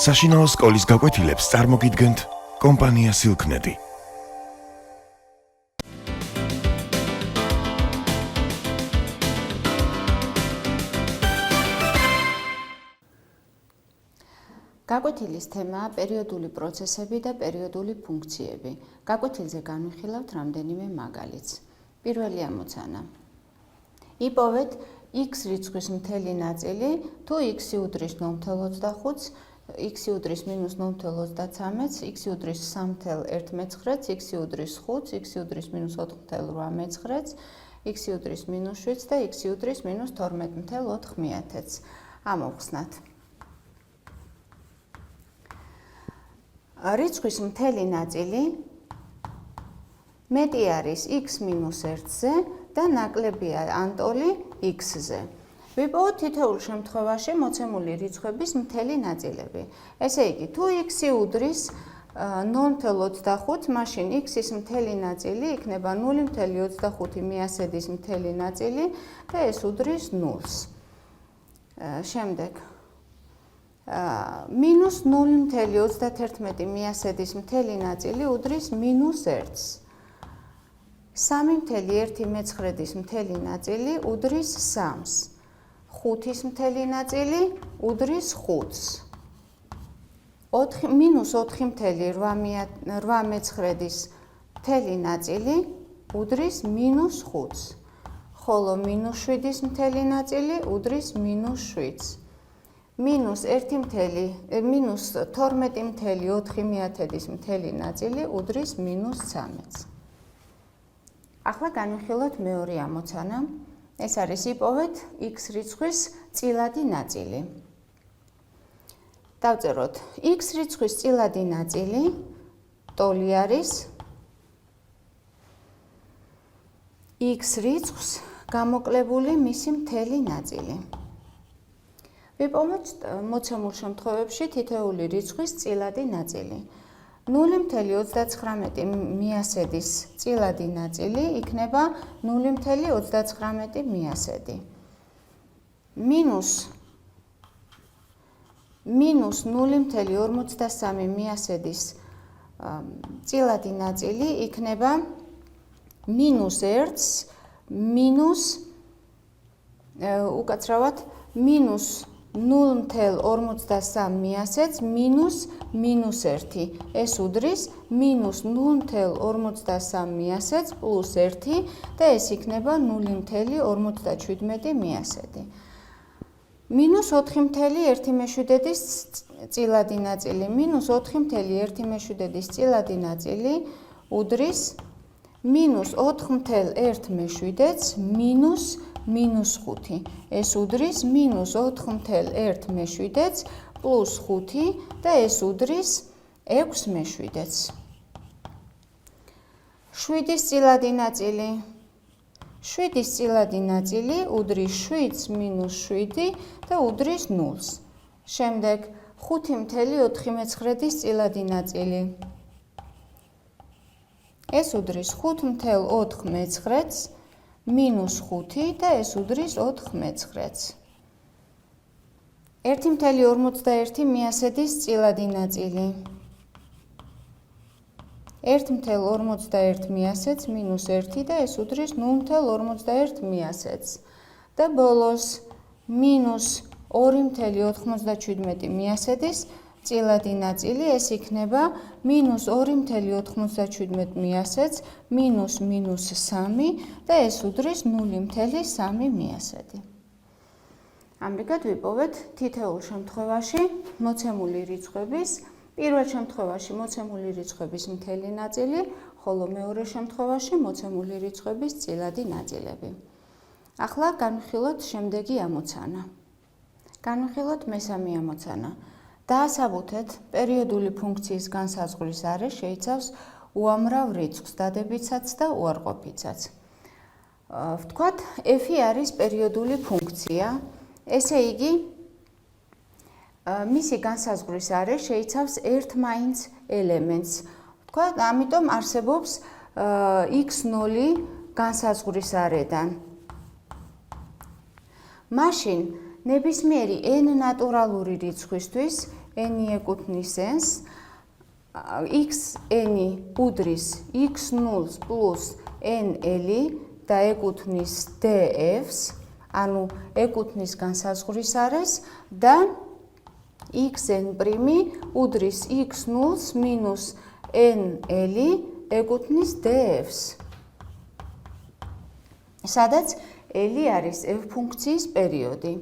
საშინაო სკოლის გაკვეთილებს წარმოგიდგენთ კომპანია Silknet. გაკვეთილის თემაა პერიოდული პროცესები და პერიოდული ფუნქციები. გაკვეთილზე განვიხილავთ რამდენიმე მაგალითს. პირველი ამოცანა. იპოვეთ x რიცხვის მთელი ნაწილი, თუ x უდრის 0.25-ს, x უდრის -0.33-ს, x უდრის 3.1/9-ს, x უდრის 5-ს, x უდრის -4.8/9-ს, x უდრის -7-ს და x უდრის -12.4/1000-ს. ამოვხსნათ. რიცხვის მთელი ნაწილი მეტი არის x-1-ზე და ნაკლებია ანტოლი x-ზე. ვიპოვოთ თითოეულ შემთხვევაში მოცემული რიცხვების მთელი ნაწილები. ესე იგი, თუ x უდრის 0.25, მაშინ x-ის მთელი ნაწილი იქნება 0.25 მიასედის მთელი ნაწილი და ეს უდრის 0-ს. შემდეგ -0.31 მიასედის მთელი ნაწილი უდრის -1-ს. 3.1/9-ის მთელი ნაწილი უდრის 3-ს. 5-ის მთელი ნაწილი უდრის 5-ს. -4.8/9-ის მთელი ნაწილი უდრის -5-ს. ხოლო -7-ის მთელი ნაწილი უდრის -7-ს. -12.4-ის მთელი ნაწილი უდრის -13-ს. ახლა განვიხილოთ მეორე ამოცანა. ეს არის იპოვეთ x რიცხვის წილადი ნაწილი. დავწეროთ x რიცხვის წილადი ნაწილი ტოლი არის x რიცხვს გამოკლებული მისი მთელი ნაწილი. ვიპოვოთ მოცემულ შემთხვევებში თითოეული რიცხვის წილადი ნაწილი. 0.39 მიასედის წილადი ნაწილი იქნება 0.39 მიასედი. -0.43 მიასედის წილადი ნაწილი იქნება -1-ს უკაცრავად -0.43 მიასედს -1. ეს უდრის -0.43 მიასედს +1 და ეს იქნება 0.47 მიასედი. -4.1/7-ის წილადი ნაწილი, -4.1/7-ის წილადი ნაწილი უდრის -4.1/7-ს -5. ეს უდრის -4.1/7-ს +5 და ეს უდრის 6/7-ს. 7-ის წილადი ნაწილი. 7-ის წილადი ნაწილი უდრის 7-7 და უდრის 0-ს. შემდეგ 5.4-ის წილადი ნაწილი. ეს უდრის 5.4-ს -5 და ეს უდრის 4/9-ს. 1.41 მიასედის წილადი ნაწილი. 1.41 მიასედს -1 და ეს უდრის 0.41 მიასედს. და ბოლოს -2.97 მიასედის წილადი ნაწილი, ეს იქნება -2.97 მიასედს -3 და ეს უდრის 0.3 მიასედი. ამრიგად ვიპოვეთ თითოეულ შემთხვევაში მოცემული რიცხვების, პირველ შემთხვევაში მოცემული რიცხვების მთელი ნაწილი, ხოლო მეორე შემთხვევაში მოცემული რიცხვების წილადი ნაწილები. ახლა განვიხილოთ შემდეგი ამოცანა. განვიხილოთ მესამე ამოცანა. დაასაბუთეთ პერიოდული ფუნქციის განსაზღვრის არე შეიცავს უამრავ რიცხვს, დადებითსაც და უარყოფითსაც. ვთქვათ, f არის პერიოდული ფუნქცია, ესე იგი მისი განსაზღვრის არე შეიცავს ერთმაინც ელემენტს. ვთქვათ, ამიტომ არსებობს x0 განსაზღვრის არედან. მაშინ ნებისმიერი n ნატურალური რიცხვისთვის n ეკუთვნის n-ს, xn უდრის x0 plus nl და ეკუთვნის df-ს, ანუ ეკუთვნის განსაზღვრის არეშს და xn' უდრის x0 minus nl ეკუთვნის df-ს. სადაც l არის f ფუნქციის პერიოდი.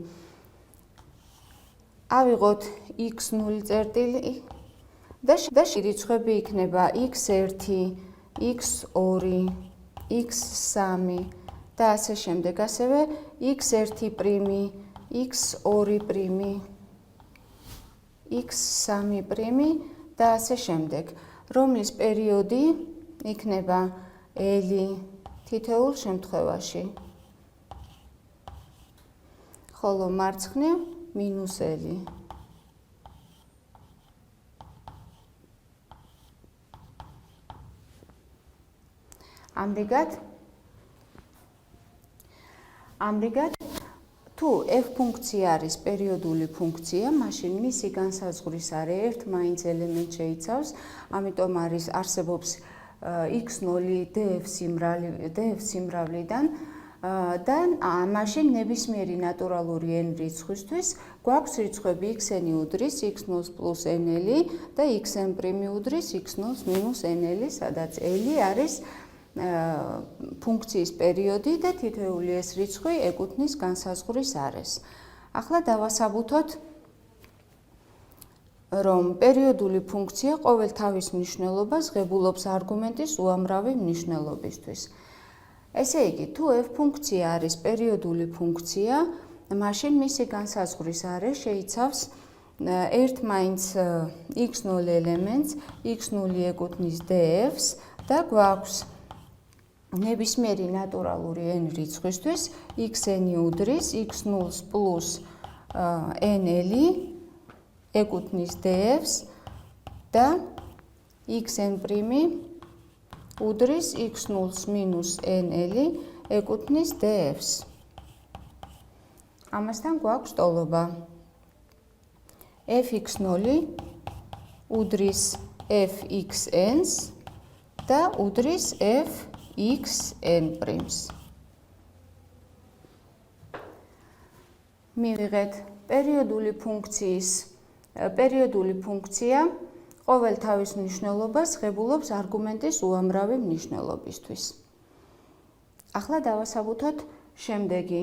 ავიღოთ x0 წერტილი და რიცხვები იქნება x1, x2, x3 და ასე შემდეგ, ასევე x1', x2', x3' და ასე შემდეგ, რომლის პერიოდი იქნება l თითოეულ შემთხვევაში. ხოლო მარცხნივ -l. ამრიგად, თუ f ფუნქცია არის პერიოდული ფუნქცია, მაშინ მისი განსაზღვრის არე ერთმაინც ელემენტს შეიცავს, ამიტომ არსებობს x0 df სიმრავლიდან და მაშინ ნებისმიერი ნატურალური n რიცხვისთვის გვაქვს რიცხვები xn უდრის x0 plus nl და xn' უდრის x0 minus nl, სადაც l არის ფუნქციის პერიოდი და თითოეული ეს რიცხვი ეკუთვნის განსაზღვრის არეშს. ახლა დავასაბუთოთ, რომ პერიოდული ფუნქცია ყოველ თავის მნიშვნელობას ღებულობს არგუმენტის უამრავი მნიშვნელობისთვის. ესე იგი, თუ f ფუნქცია არის პერიოდული ფუნქცია, მაშინ მისი განსაზღვრის არე შეიცავს ერთმაინც x0 ელემენტს, x0 ეკუთვნის df-ს და გვაქვს ნებისმიერი ნატურალური n რიცხვისთვის xn უდრის x0 plus nl ეკუთვნის df-ს და xn' უდრის x0 minus nl ეკუთვნის df-ს. ამასთან გვაქვს ტოლობა fx0 უდრის fxn-ს და უდრის fxn'. მივიღეთ პერიოდული ფუნქცია ყოველ თავის მნიშვნელობას ღებულობს არგუმენტის უამრავი მნიშვნელობისთვის. ახლა დავასაბუთოთ შემდეგი.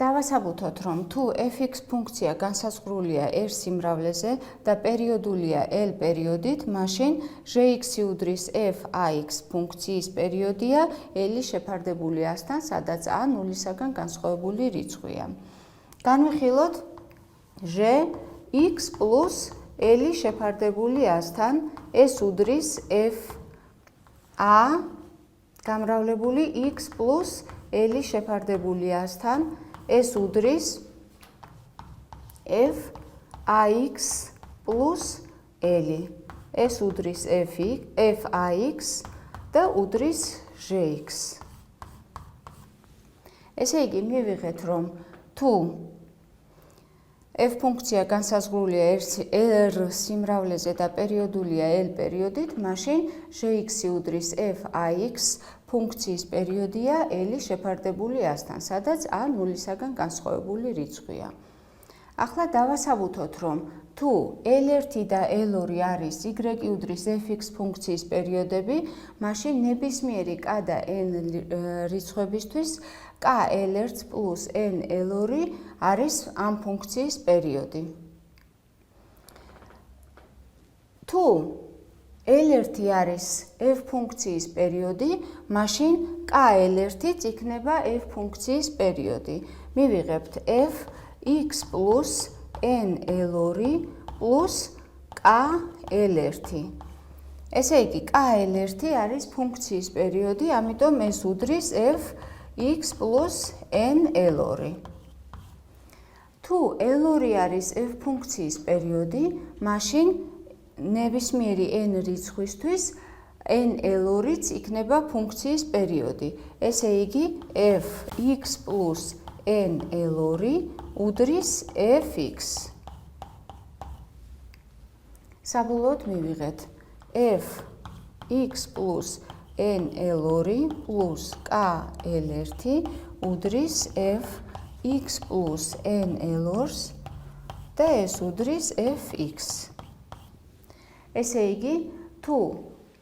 დავასაბუთოთ, რომ თუ fx ფუნქცია განსაზღვრულია r სიმრავლეზე და პერიოდულია l პერიოდით, მაშინ gx უდრის f(ax) ფუნქციის პერიოდია l შეფარდებული a-სთან, სადაც a ნულისაგან განსხვავებული რიცხვია. განვიხილოთ gx plus l შეფარდებული a-სთან, ეს უდრის f a გამრავლებული x plus l შეფარდებული a-სთან, ეს უდრის f ax plus l. ეს უდრის f ax და უდრის gx. ესე იგი, მივიღეთ, რომ თუ f ფუნქცია განსაზღვრულია r სიმრავლეზე და პერიოდულია l პერიოდით, მაშინ gx უდრის f ax ფუნქციის პერიოდია l შეფარდებული a-სთან, სადაც a ნულისაგან განსხვავებული რიცხვია. ახლა დავასაბუთოთ, რომ თუ l1 და l2 არის y უდრის fx ფუნქციის პერიოდები, მაშინ ნებისმიერი k და n რიცხვებისთვის k l1 plus n l2 არის ამ ფუნქციის პერიოდი. თუ l1 არის f ფუნქციის პერიოდი, მაშინ k l1-იც იქნება f ფუნქციის პერიოდი. მივიღებთ f x plus n l2 plus k l1. ესე იგი, k l1 არის ფუნქციის პერიოდი, ამიტომ ეს უდრის f x plus n l2. თუ l2 არის f ფუნქციის პერიოდი, მაშინ ნებისმიერი n რიცხვისთვის n l2-იც იქნება ფუნქციის პერიოდი. ესე იგი, f x plus n l2 უდრის fx. საბოლოოდ მივიღეთ f x plus n-l2 plus k-l1 უდრის f x plus n-l2 და ეს უდრის fx. ესე იგი, თუ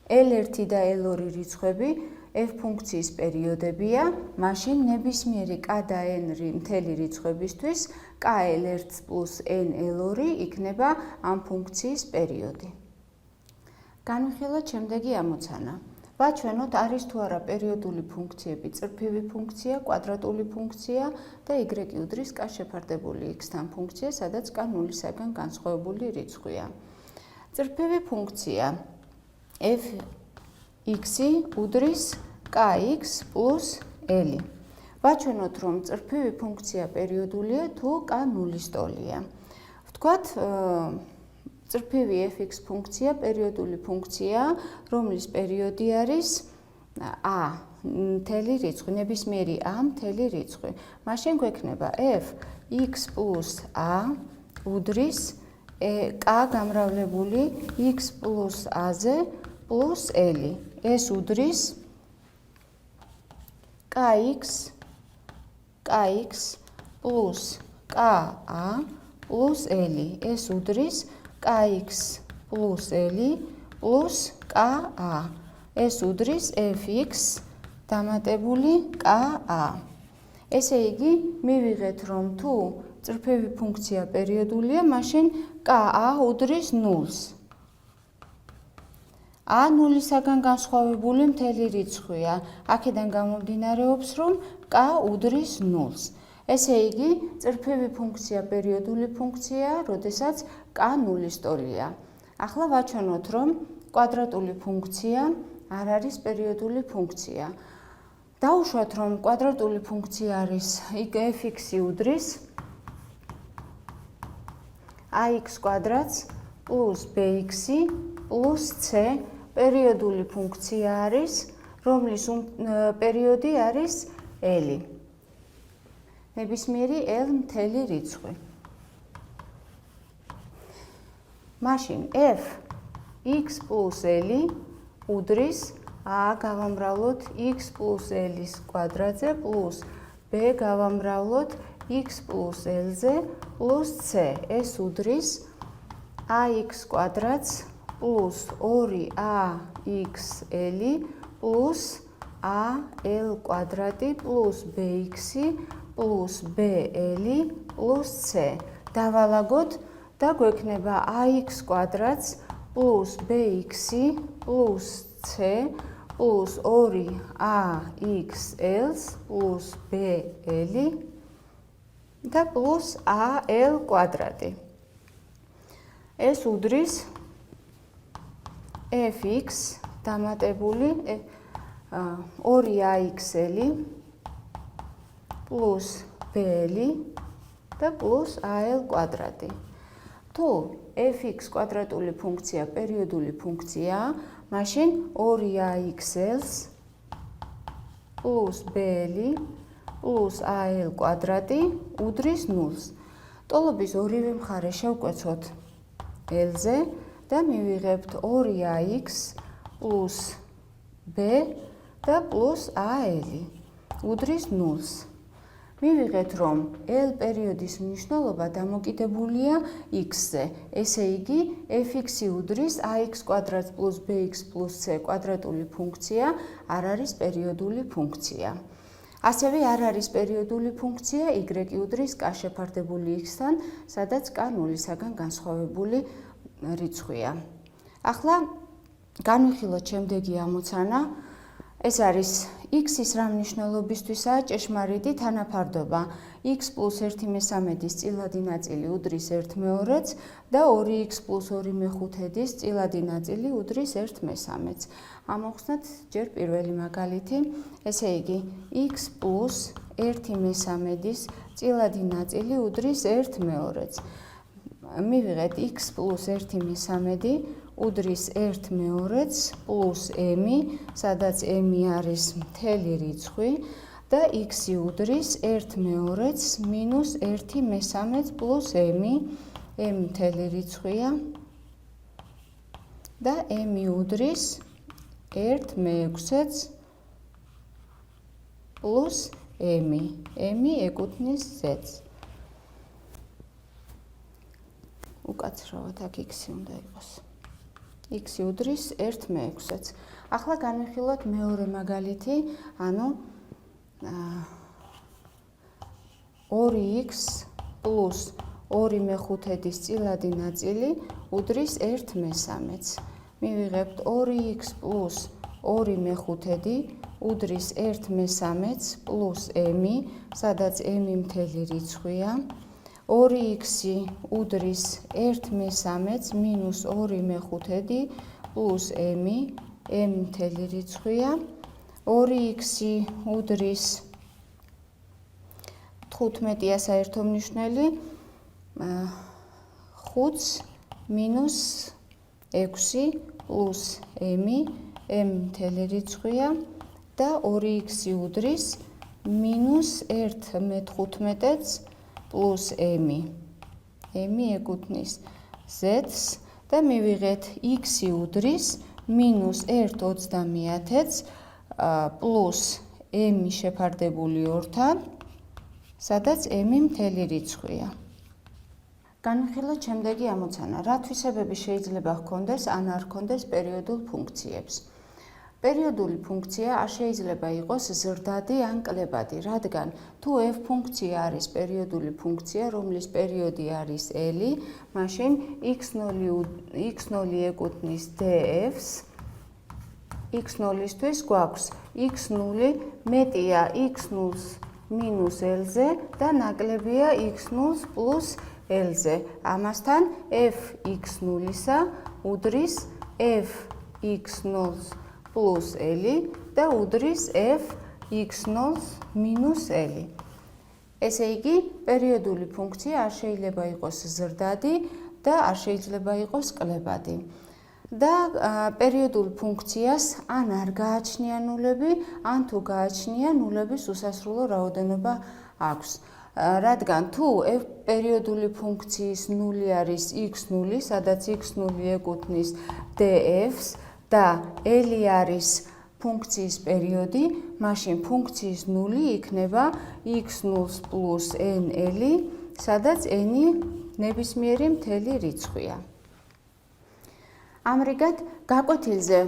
l1 და l2 რიცხვები f ფუნქციის პერიოდებია, მაშინ ნებისმიერი k და n მთელი რიცხვებისთვის k-l1 plus n-l2 იქნება ამ ფუნქციის პერიოდი. განვიხილოთ შემდეგი ამოცანა. ვაჩვენოთ არის თუ არა პერიოდული ფუნქციები წრფივი ფუნქცია, კვადრატული ფუნქცია და y უდრის k შეფარდებული x-თან ფუნქცია, სადაც k ნულისაგან განსხვავებული რიცხვია. წრფივი ფუნქცია f(x) უდრის kx plus l. ვაჩვენოთ, რომ წრფივი ფუნქცია პერიოდულია თუ k ნულის ტოლია. ვთქვათ, წრფივი fx ფუნქცია პერიოდული ფუნქცია, რომლის პერიოდი არის a მთელი რიცხვი, ნებისმიერი a მთელი რიცხვი. მაშინ გვექნება f(x plus a) უდრის k გამრავლებული x plus a-ზე plus l. ეს უდრის kx plus ka plus l. ეს უდრის kx plus l plus ka. ეს უდრის fx დამატებული ka. ესე იგი, მივიღეთ, რომ თუ წრფივი ფუნქცია პერიოდულია, მაშინ ka უდრის 0-ს. a ნულისაგან განსხვავებული მთელი რიცხვია. აქედან გამომდინარეობს, რომ k უდრის 0-ს. ესე იგი, წრფივი ფუნქცია პერიოდული ფუნქცია, როდესაც k ნულის ტოლია. ახლა ვაჩვენოთ, რომ კვადრატული ფუნქცია არ არის პერიოდული ფუნქცია. დავუშვათ, რომ კვადრატული ფუნქცია არის fx უდრის ax კვადრატს plus bx plus c. პერიოდული ფუნქცია არის, რომლის პერიოდი არის l. ნებისმიერი l მთელი რიცხვი. მაშინ f x plus l უდრის a გავამრავლოთ x plus l-ის კვადრატზე plus b გავამრავლოთ x plus l-ზე plus c. ეს უდრის ax კვადრატს plus 2axl plus al კვადრატი plus bx plus bl plus c. დავალაგოთ და გვექნება ax კვადრატს plus bx plus c plus 2axl plus bl და plus al კვადრატი. ეს უდრის fx დამატებული 2axl plus bl და plus al კვადრატი. თუ fx კვადრატული ფუნქცია პერიოდული ფუნქცია, მაშინ 2axl plus bl plus al კვადრატი უდრის 0-ს. ტოლობის ორივე მხარე შევკვეცოთ l-ზე და მივიღებთ 2ax plus b და plus al უდრის 0-ს. მივიღეთ, რომ l პერიოდის მნიშვნელობა დამოკიდებულია x-ზე. ესე იგი, fx უდრის ax კვადრატს plus bx plus c კვადრატული ფუნქცია არ არის პერიოდული ფუნქცია. ასევე არ არის პერიოდული ფუნქცია y უდრის k შეფარდებული x-თან, სადაც k ნულისაგან განსხვავებული რიცხვია. ახლა განვიხილოთ შემდეგი ამოცანა. ეს არის x-ის რა მნიშვნელობისთვისაა ჭეშმარიტი თანაფარდობა. x plus 1/3-ის წილადი ნაწილი უდრის 1/2-ს და 2x plus 2/5-ის წილადი ნაწილი უდრის 1/3-ს. ამოვხსნათ ჯერ პირველი მაგალითი. ესე იგი, x plus 1/3-ის წილადი ნაწილი უდრის 1/2-ს. მივიღეთ x plus 1/3 უდრის 1/2-ს plus m, სადაც m არის მთელი რიცხვი და x უდრის 1/2-ს minus 1/3 plus m, m მთელი რიცხვია და m უდრის 1/6-ს პლუს m. m ეკუთვნის z-ს. უკაცრავად აქ x უნდა იყოს. x უდრის 1/6-ს. ახლა განვიხილოთ მეორე მაგალითი, ანუ 2x პლუს 2/5 წილადი ნაწილი უდრის 1/3-ს. მივიღებთ 2x პლუს 2/5 უდრის 1/3-ს პლუს m, სადაც m მთელი რიცხვია. 2x უდრის 1/3-ს მინუს 2/5 პლუს m, m მთელი რიცხვია. 2x უდრის 15-ია საერთო მნიშვნელი, 5 მინუს 6 პლუს m, m მთელი რიცხვია და 2x უდრის მინუს 1/15-ს პლუს m. m ეკუთვნის z-ს და მივიღეთ x უდრის მინუს 1/30-ს პლუს m შეფარდებული 2-თან, სადაც m მთელი რიცხვია. განვიხილოთ შემდეგი ამოცანა. რა თვისებები შეიძლება ჰქონდეს ან არ ჰქონდეს პერიოდულ ფუნქციებს. პერიოდული ფუნქცია არ შეიძლება იყოს ზრდადი ან კლებადი, რადგან თუ f ფუნქცია არის პერიოდული ფუნქცია, რომლის პერიოდი არის l, მაშინ x0 ეკუთვნის df-ს, x0-ისთვის გვაქვს x0 მეტია x0-ს მინუს l-ზე და ნაკლებია x0-ს პლუს l-ზე. ამასთან f x0-ისა უდრის f x0-ს პლუს l და უდრის f x0-ს მინუს l. ესე იგი, პერიოდული ფუნქცია არ შეიძლება იყოს ზრდადი და არ შეიძლება იყოს კლებადი. და პერიოდულ ფუნქციას ან არ გააჩნია ნულები, ან თუ გააჩნია ნულების უსასრულო რაოდენობა აქვს. რადგან თუ f პერიოდული ფუნქციის ნული არის x0, სადაც x0 ეკუთვნის df-ს და l არის ფუნქციის პერიოდი, მაშინ ფუნქციის ნული იქნება x0-ს პლუს nl, სადაც n ნებისმიერი მთელი რიცხვია. ამრიგად, გაკვეთილზე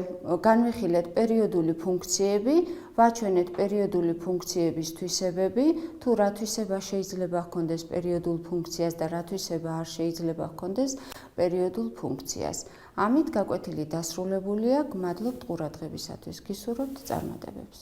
განვიხილეთ პერიოდული ფუნქციები, ვაჩვენეთ პერიოდული ფუნქციების თვისებები, თუ რა თვისება შეიძლება ჰქონდეს პერიოდულ ფუნქციას და რა თვისება არ შეიძლება ჰქონდეს პერიოდულ ფუნქციას. ამით გაკვეთილი დასრულებულია. გმადლობთ ყურადღებისათვის. გისურვებთ წარმატებებს.